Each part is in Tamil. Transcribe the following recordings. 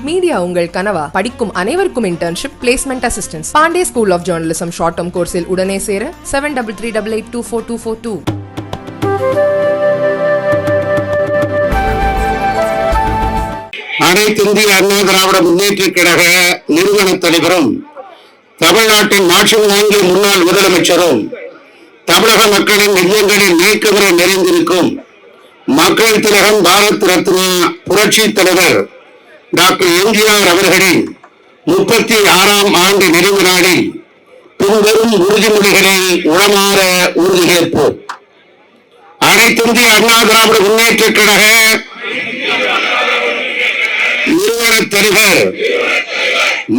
மீடியா உங்கள் கனவா? படிக்கும் அனைவருக்கும் internship, placement assistance. Pandey school of journalism short term கோர்ஸில் உடனே சேர 7338824242. அனைத்து இந்திய அண்ணா திராவிட முன்னேற்ற கழக நிறுவன தலைவரும் தமிழ்நாட்டின் மாட்சிமிகு முன்னாள் முதலமைச்சரும் தமிழக மக்களின் நெஞ்சங்களில் நீக்கமர நிறைந்திருக்கும் மக்கள் திலகம் பாரத் ரத்னா புரட்சி தலைவர் டாக்டர் எம்ஜிஆர் அவர்களின் 36ஆம் ஆண்டு நிறைவு நாளில் பின்வரும் உறுதிமொழிகளை உளமாற உறுதியேற்போம். அனைத்து இந்திய அண்ணா திராவிட முன்னேற்ற கழக நிறுவன தலைவர்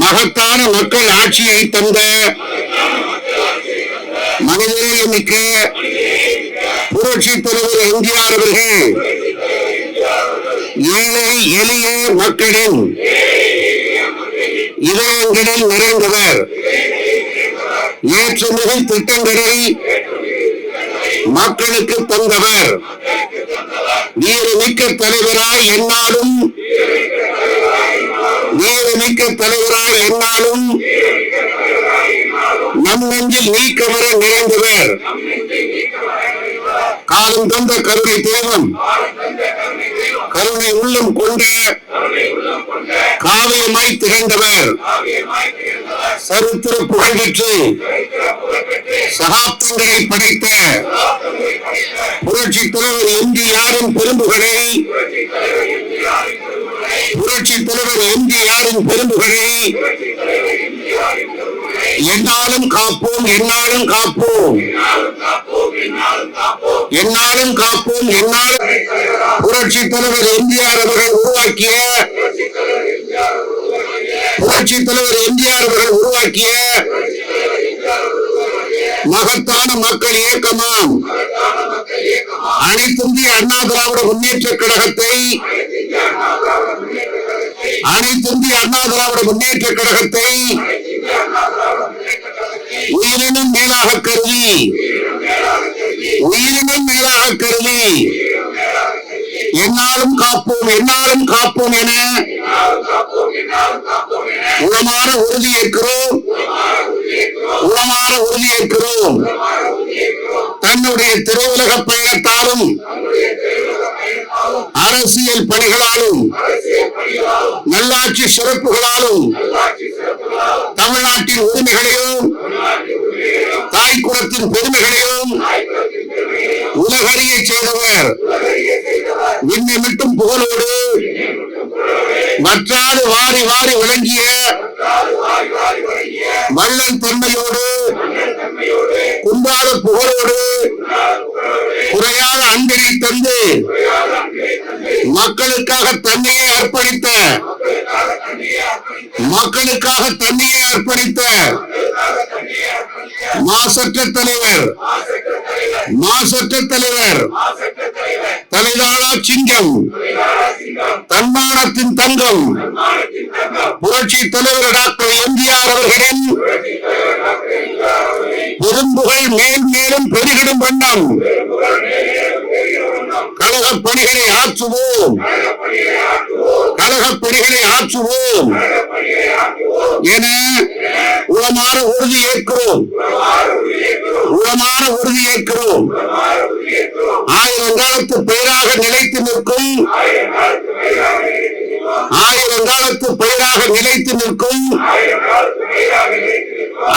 மகத்தான மக்கள் ஆட்சியை தந்த மனிதநேயமிக்க புரட்சி தலைவர் எம்ஜிஆர் அவர்கள் ஏழை எளிய மக்களின் இதயங்களில் நிறைந்தவர். ஏற்றுமிகு திட்டங்களை மக்களுக்கு தந்தவர். வீரமிக்க தலைவராய் என்னாலும் நம் நெஞ்சில் நீக்கமர நிறைந்தவர். காலம் தந்த கருணை தெய்வம், கருணை உள்ளம் கொண்ட காவியமாய் திகழ்ந்தவர். சரித்திர புகழ்பெற்று சகாப்தங்களை படைத்த புரட்சி தலைவர் எம்ஜிஆரின் பெரும்புகளை என்னாலும் காப்போம், என்னாலும் காப்போம், என்னாலும் காப்போம். புரட்சி தலைவர் எம்ஜிஆர் அவர்கள் உருவாக்கிய மகத்தான மக்கள் இயக்கமாம் அனைத்து இந்திய அண்ணா திராவிட முன்னேற்ற கழகத்தை உயிரினும் மேலாக கருதி என்னாலும் காப்போம், என்னாலும் காப்போம் என உளமாற உறுதியேற்கிறோம். தன்னுடைய திரையுலக பயணத்தாலும் அரசியல் பணிகளாலும் நல்லாட்சி சிறப்புகளாலும் தமிழ்நாட்டின் உரிமைகளையும் தாய்க்குலத்தின் பெருமைகளையும் உலகறிய செய்தவர். விண்ணை மட்டும் புகழோடு வற்றாது வாரி வாரி விளங்கிய வள்ளல் தன்மையோடு குன்றாத புகழோடு குறையாத அன்பினை தந்து மக்களுக்காக தன்னையே அர்ப்பணித்த மாசற்ற தலைவர் தலைதாளா சிங்கம், தன்மானத்தின் தங்கம் புரட்சி தலைவர் டாக்டர் எம்ஜிஆர் அவர்களின் பெரும்புகழ் மேல் மேலும் பெருகிடும் வண்ணம் கழகப் பணிகளை ஆற்றுவோம் என உளமாற உறுதியேற்கிறோம். ஆயிரங்காலத்து பெயராக நிலைத்து நிற்கும்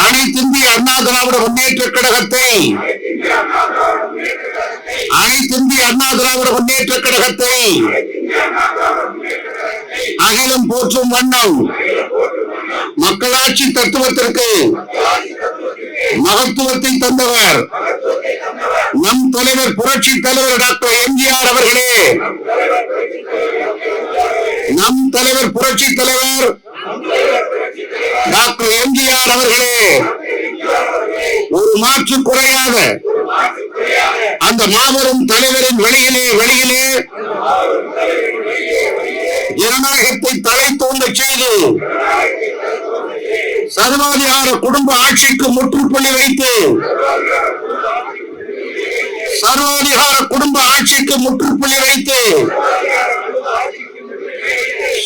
அனைத்து இந்திய அண்ணா திராவிட முன்னேற்ற கழகத்தை அகிலம் போற்றும் வண்ணம் மக்களாட்சி தத்துவத்திற்கு மகத்துவத்தை தந்தவர் நம் தலைவர் புரட்சி தலைவர் டாக்டர் எம்ஜிஆர் அவர்களே. ஒரு மாற்று குறையாத அந்த மாபெரும் தலைவரின் வெளியிலே ஜனநாயகத்தை தலை தோன்ற செய்து சர்வாதிகார குடும்ப ஆட்சிக்கு முற்றுப்புள்ளி வைத்து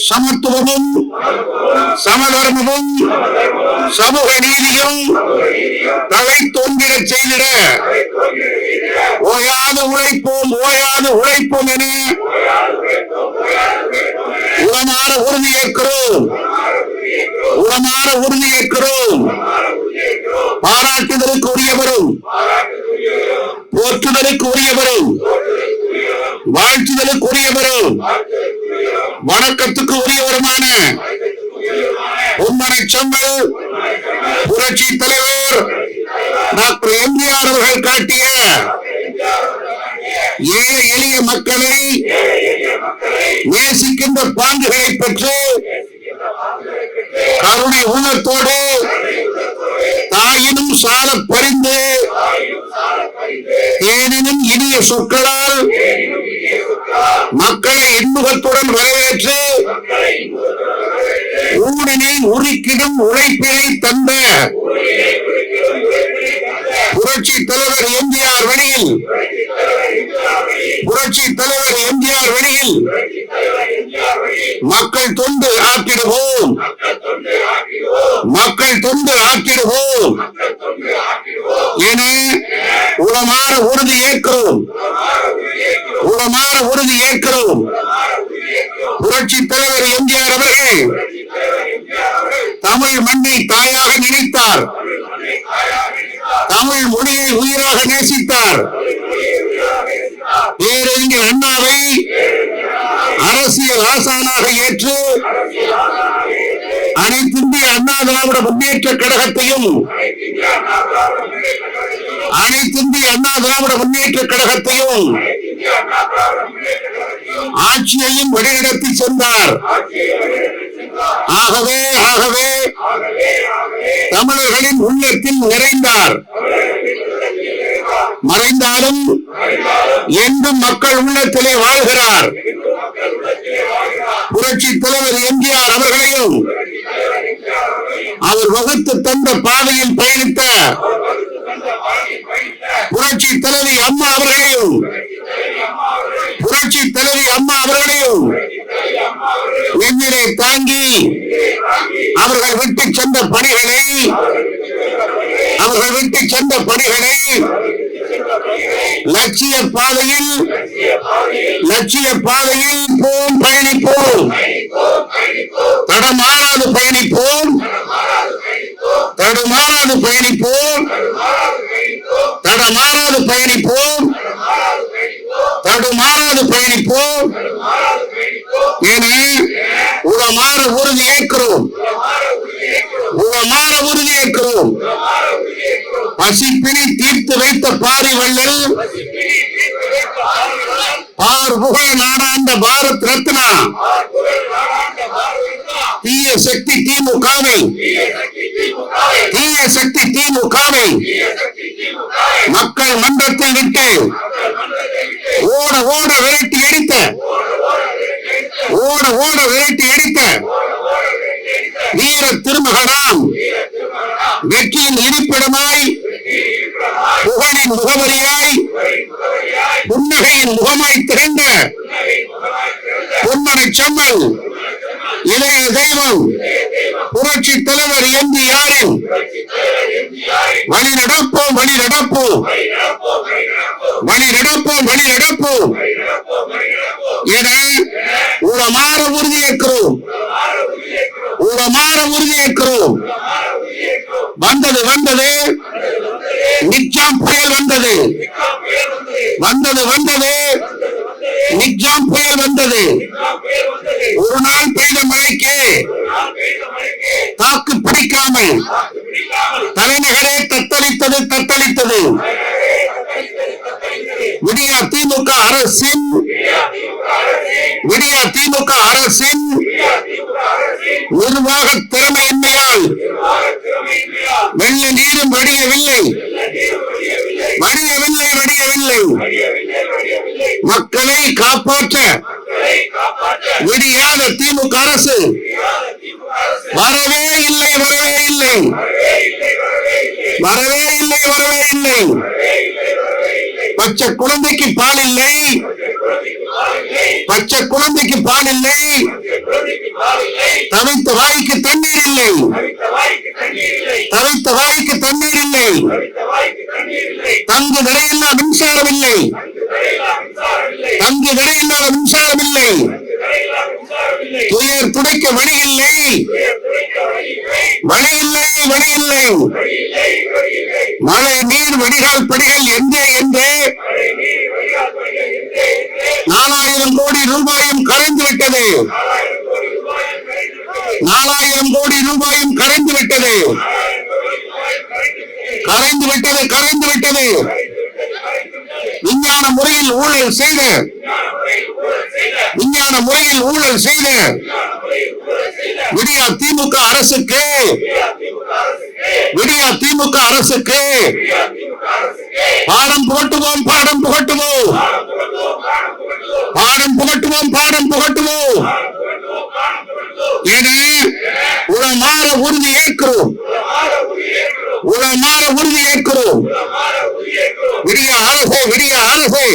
சமத்துவமும் சமதர்மமும் சமூக நீதியும் தலை தோன்றிடச் செய்திட ஓயாது உழைப்போம் என உளமாற உறுதியேற்கிறோம். பாராட்டுதலுக்கு உரியவரும் போற்றுதலுக்கு உரியவரும் வாழ்த்துதலுக்கு உரியவரும் வணக்கத்துக்கு உரியவருமான பொன்மனை செம்மல் புரட்சி தலைவர் டாக்டர் எம்ஜிஆர் அவர்கள் காட்டிய ஏழை எளிய மக்களை நேசிக்கின்ற பாங்குகளை பெற்று கருணை உள்ளத்தோடு தாயினும் சால பறிந்து ஏனெனும் இனிய சொற்களால் மக்களை இன்முகத்துடன் வரவேற்று ஊழலை உருக்கிடும் உழைப்பினை தந்த புரட்சி தலைவர் எம்ஜிஆர் வழியில் மக்கள் தொண்டு ஆற்றிடுவோம் என உளமாற உறுதி ஏற்கிறோம். புரட்சி தலைவர் எம்ஜிஆர் அவர்கள் தமிழ் மண்ணை தாயாக நினைத்தார், தமிழ் மொழியை உயிராக நேசித்தார். பேரறிஞர் அண்ணாவை அரசியல் ஆசானாக ஏற்று அனைத்திந்திய அண்ணா திராவிட முன்னேற்ற கழகத்தையும் ஆட்சியையும் வழிநடத்தி சென்றார். ஆகவே தமிழர்களின் உள்ளத்தில் நிறைந்தார். மறைந்தாலும் என்றும் மக்கள் உள்ளத்திலே வாழ்கிறார். புரட்சி தலைவர் எம்ஜிஆர் அவர்களையும் அவர் வகுத்து தந்த பாதையில் பயணித்த புரட்சி தலைவி அம்மா அவர்களையும் நெஞ்சிலே தாங்கி அவர்கள் விட்டு சென்ற பணிகளை லட்சிய பாதையில் பயணிப்போம். தடமாறாது பயணிப்போம் என உளமாற உறுதி ஏற்கிறோம். பசிப்பினை தீர்த்து வைத்த பாரிவள்ளல் பார்புகழ நாடாண்ட பாரத் ரத்னா தீய சக்தி திமுகவை மக்கள் மன்றத்தை விட்டு ஓட விரட்டி அடித்த வீர திருமகனாம், வெற்றியின் இருப்பிடமாய், புகழின் முகவரியாய், புன்னகையின் முகமாய் திகழ்ந்த பொன்மனை செம்மல் இளைய தெய்வம் புரட்சி தலைவர் எம்ஜிஆரின் வழி நடப்போம் என உளமாற உறுதியேற்கிறோம். வந்தது நிஜாம் புயல் வந்தது. ஒரு நாள் பெய்த மழைக்கு தாக்கு பிடிக்காமல் தலைநகரே தத்தளித்தது. விடியா திமுக அரசின் நிர்வாக திறமையின்மையால் வெள்ள நீரும் வடியவில்லை. மக்களை காப்பாற்ற விடியாத திமுக அரசு வரவே இல்லை. பச்சை குழந்தைக்கு பால் இல்லை, பச்சை குழந்தைக்கு பால் இல்லை, தவித்த வாய்க்கு தண்ணீர் இல்லை, தவித்த வாய்க்கு தண்ணீர் இல்லை, தங்கு தடையில்லா மின்சாரம் இல்லை, தங்கு தடையில்லாத மின்சாரம் இல்லை, துயர் துடைக்க வழி இல்லை, வழி இல்லை, வழி இல்லை, மழை நீர் வடிகால் படிகள் எங்கே என்று 4000 கோடி ரூபாயும் கரைந்து விட்டது, 4000 கோடி ரூபாயும் கரைந்து விட்டது, கரைந்து விட்டது, கரைந்து விட்டது. விஞ்ஞான முறையில் ஊழல் செய்த, விஞ்ஞான முறையில் ஊழல் செய்த விடியா திமுக அரசுக்கு, விடியா திமுக அரசுக்கு பாடம் புகட்டுவோம், பாடம் புகட்டுவோம், பாடம் புகட்டுவோம், பாடம் புகட்டுவோம் என உளமாற உறுதி ஏற்கிறோம், உளமாற உறுதி ஏற்கிறோம். விடிய அரசே, விடிய அரசே,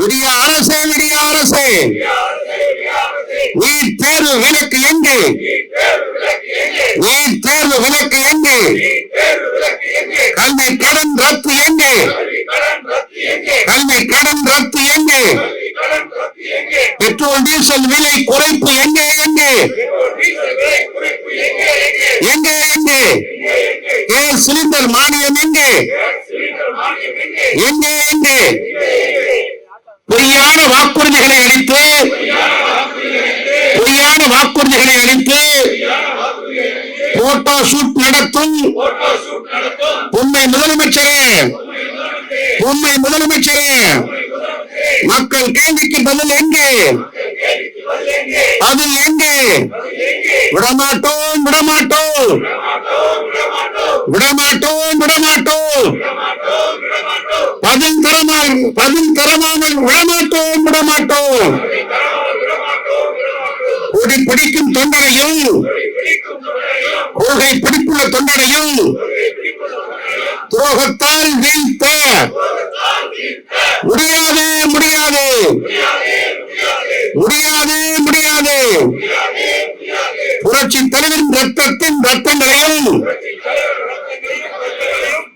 விடிய அரசே, விடிய அரசே, நீட் தேர்வு விலக்கு எங்கு, நீட் தேர்வு விலக்கு எங்கு, கல்வி கடன் ரத்து எங்கு, கல்வி கடன் ரத்து எங்கு, பெட்ரோல் டீசல் விலை குறைப்பு எங்கே, எங்கே, எங்கே, எங்கே, கேஸ் சிலிண்டர் மானியம் எங்கே, எங்கே, எங்கே, பொய்யான வாக்குறுதிகளை அளித்து, பொய்யான வாக்குறுதிகளை அளித்து போட்டோ ஷூட் நடத்தும் உண்மை முதலமைச்சரே, உண்மை முதலமைச்சரே, மக்கள் கேள்விக்கு பதில் எங்கே, பதில் எங்கே, விடமாட்டோம், விடமாட்டோம், விடமாட்டோம், விடமாட்டோம், பதில் தரமாமல் விடமாட்டோம், விடமாட்டோம். கொடி பிடிக்கும் தொண்டரையும், கொள்கை பிடிப்புள்ள தொண்டரையும் துரோகத்தால் வீழ்த்த முடியாது, முடியாது, முடியாது, முடியாது. புரட்சி தலைவரின் ரத்தங்களையும்,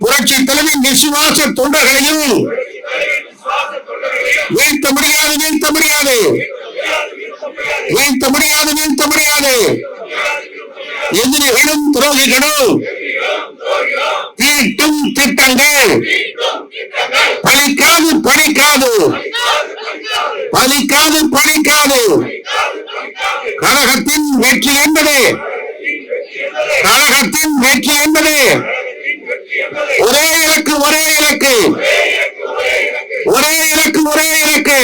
புரட்சி தலைவரின் விசுவாச தொண்டர்களையும் வீழ்த்த முடியாது, வீழ்த்த முடியாது, வீழ்த்த முடியாது, வீழ்த்த முடியாது. எதிரிகளும் துரோகிகளும் தீட்டும் திட்டங்கள் பலிக்காது, பலிக்காது, பலிக்காது, பலிக்காது. கழகத்தின் வெற்றி என்பது, கழகத்தின் வெற்றி என்பது ஒரே இலக்கு, ஒரே இலக்கு, ஒரே இலக்கு, ஒரே இலக்கு.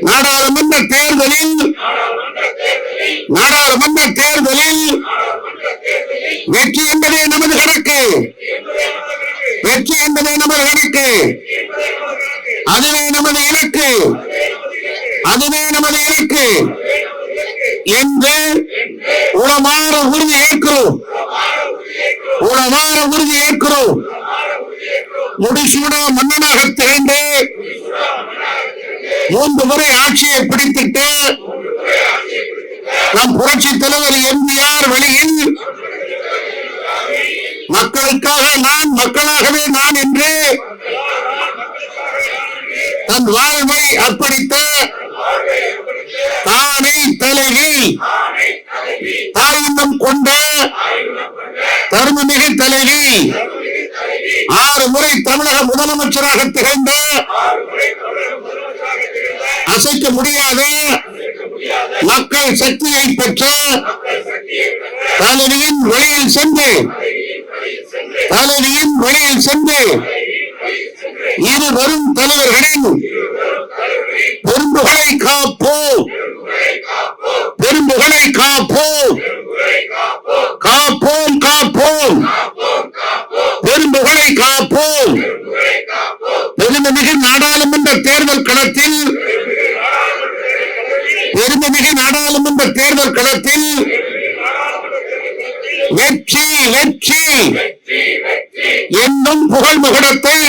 நாடாளுமன்ற தேர்தலில், நாடாளுமன்ற தேர்தலில் வெற்றி என்பதே நமது கணக்கு, வெற்றி என்பதே நமது கணக்கு, அதுவே நமது இலக்கு, அதுவே நமது இலக்கு என்று உளமாற உறுதி ஏற்கிறோம், உளமாற உறுதி ஏற்கிறோம். முடிசூடா மன்னனாக திகழ்ந்து 3 முறை ஆட்சியை பிடித்திட்டு நம் புரட்சி தலைவர் எம்ஜிஆர் வழியில் மக்களுக்காக நான், மக்களாகவே நான் என்று தன் வாழ்வை அர்ப்பணித்த தானை தலைவி, தாயினம் கொண்ட தர்மமிகு தலைவி, 6 முறை தமிழக முதலமைச்சராக திகழ்ந்த, அசைக்க முடியாத மக்கள் சக்தியை பெற்ற தலைவியின் வழியில் சென்று, தலைவியின் வழியில் சென்று இருவரும் தலைவர்களின் பெரும்புகளை காப்போம், பெரும்புகளை காப்போம், காப்போம், காப்போம், பெரும்புகளை காப்போம். பெருமைமிகு நாடாளுமன்ற தேர்தல் களத்தில், பெருமைமிகு நாடாளுமன்ற தேர்தல் களத்தில் வெற்றி, வெற்றி என்னும் புகழ் முகடத்தை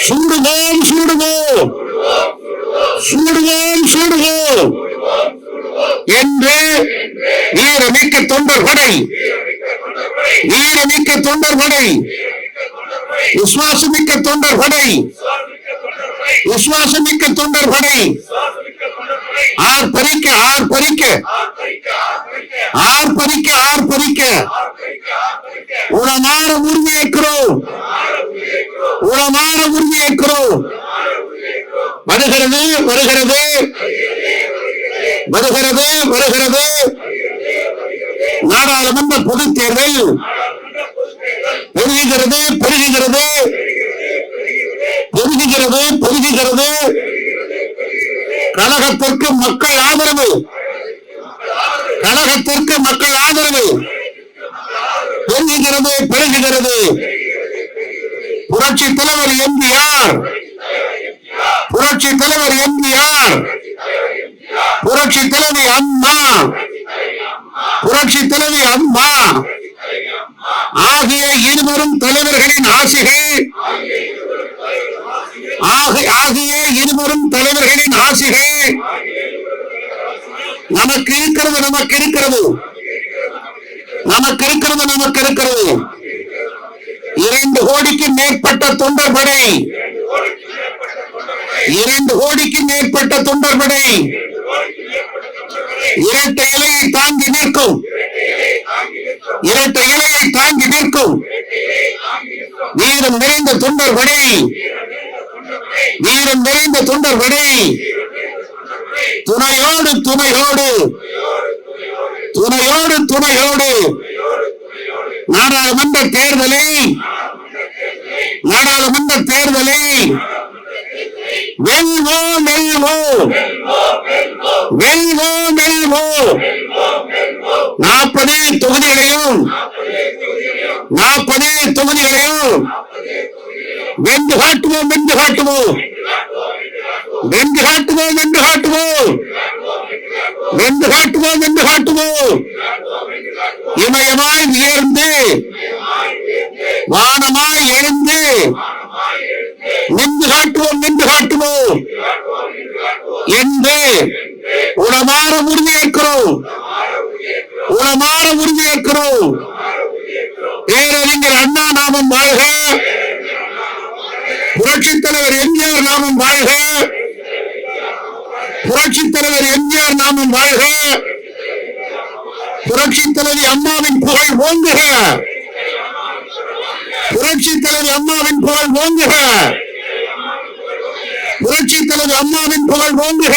சூடுவோம் சூடுவோம் சூடுவோம் சூடுவோம் என்று வீரமிக்க தொண்டர் படை வீரமிக்க தொண்டர் படை விசுவாசமிக்க தொண்டர் படை விசுவாசமிக்க தொண்டர் படை ஆர்ப்பரிக்க ஆர்ப்பரிக்க ஆர்ப்பரிக்க ஆர்ப்பரிக்க உளமாற உறுதியேற்கிறோம் உளமாற உறுதியேற்கிறோம். வருகிறது வருகிறது வருகிறது வருகிறது நாடாளுமன்ற பொதுத் தேர்தல் பெருகுகிறது பெருகுகிறது பெருகுகிறது பெருகுகிறது. கழகத்திற்கு மக்கள் ஆதரவு கழகத்திற்கு மக்கள் ஆதரவு பெருகுகிறது பெருகுகிறது. புரட்சி தலைவர் எம்ஜிஆர் புரட்சி தலைவர் எம்ஜிஆர் புரட்சி தலைவி அம்மா புரட்சி தலைவி அம்மா ஆகிய இருவரும் தலைவர்களின் ஆசிகள் ஆகிய இருவரும் தலைவர்களின் ஆசிகள் நமக்கு இருக்கிறது நமக்கு இருக்கிறது நமக்கு இருக்கிறது நமக்கு இருக்கிறது. 2 கோடிக்கு மேற்பட்ட தொண்டர் படை 2 கோடிக்கு மேற்பட்ட தொண்டர் படை இரட்டை இலையை தாங்கி நிற்கும் இரட்டை இலையை தாங்கி நிற்கும் வீரம் நிறைந்த தொண்டர் படை வீரம் நிறைந்த தொண்டர் படை துணையோடு துணையோடு துணையோடு துணையோடு நாடாளுமன்ற தேர்தலை வெல்வோம் வெல்வோம் வெல்வோம் வெல்வோம். 40 தொகுதிகளையும் வென்று காட்டுவோம் வென்று காட்டுவோம் வென்று காட்டுவோம் வென்று காட்டுவோம் வென்று காட்டுவோம் வென்று காட்டுவோம். இமயமாய் உயர்ந்து வானமாய் எழுந்து நின்று காட்டுவோம் நின்று காட்டுவோம் என்று உளமாற உறுதியேற்கிறோம் உளமாற உறுதியேற்கிறோம். பேரறிஞர் அண்ணா நாமம் வாழ்க புரட்சித் தலைவர் எம்ஜிஆர் நாமம் வாழ்க புரட்சித் தலைவர் எம்ஜிஆர் நாமம் வாழ்க புரட்சித் தலைவி அம்மாவின் புகழ் ஓங்குக புரட்சித் தலைவி அம்மாவின் புகழ் ஓங்குக புரட்சித் தலைவி அம்மாவின் புகழ் ஓங்குக.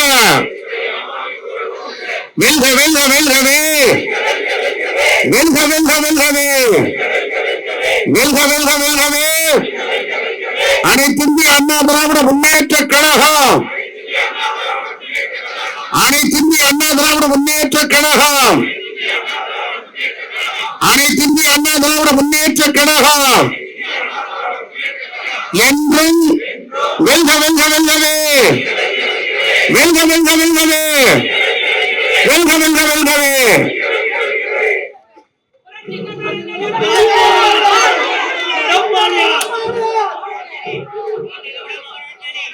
வெல்க வெல்க வெல்கவே வெல்க வெல்க வெல்கவே வெல்க வெல்க வெல்கவே. அனைத்திந்திய அண்ணா திராவிட முன்னேற்ற கழகம் அனைத்திந்திய அண்ணா திராவிட முன்னேற்ற கழகம் அனைத்திந்திய அண்ணா திராவிட முன்னேற்ற கழகம் என்றும் வெல்க வெல்க வெல்கவே வெல்க வெல்க வெல்கவே வெல்க வெல்க வெல்கவே.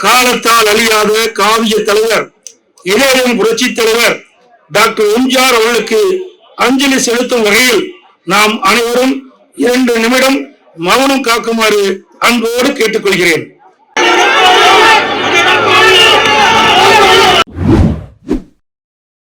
காலத்தால் அழியாத காவிய தலைவர் இளைஞர் புரட்சி தலைவர் டாக்டர் எம்ஜிஆர் அவர்களுக்கு அஞ்சலி செலுத்தும் வகையில் நாம் அனைவரும் 2 நிமிடம் மௌனம் காக்குமாறு அன்போடு கேட்டுக்கொள்கிறேன்.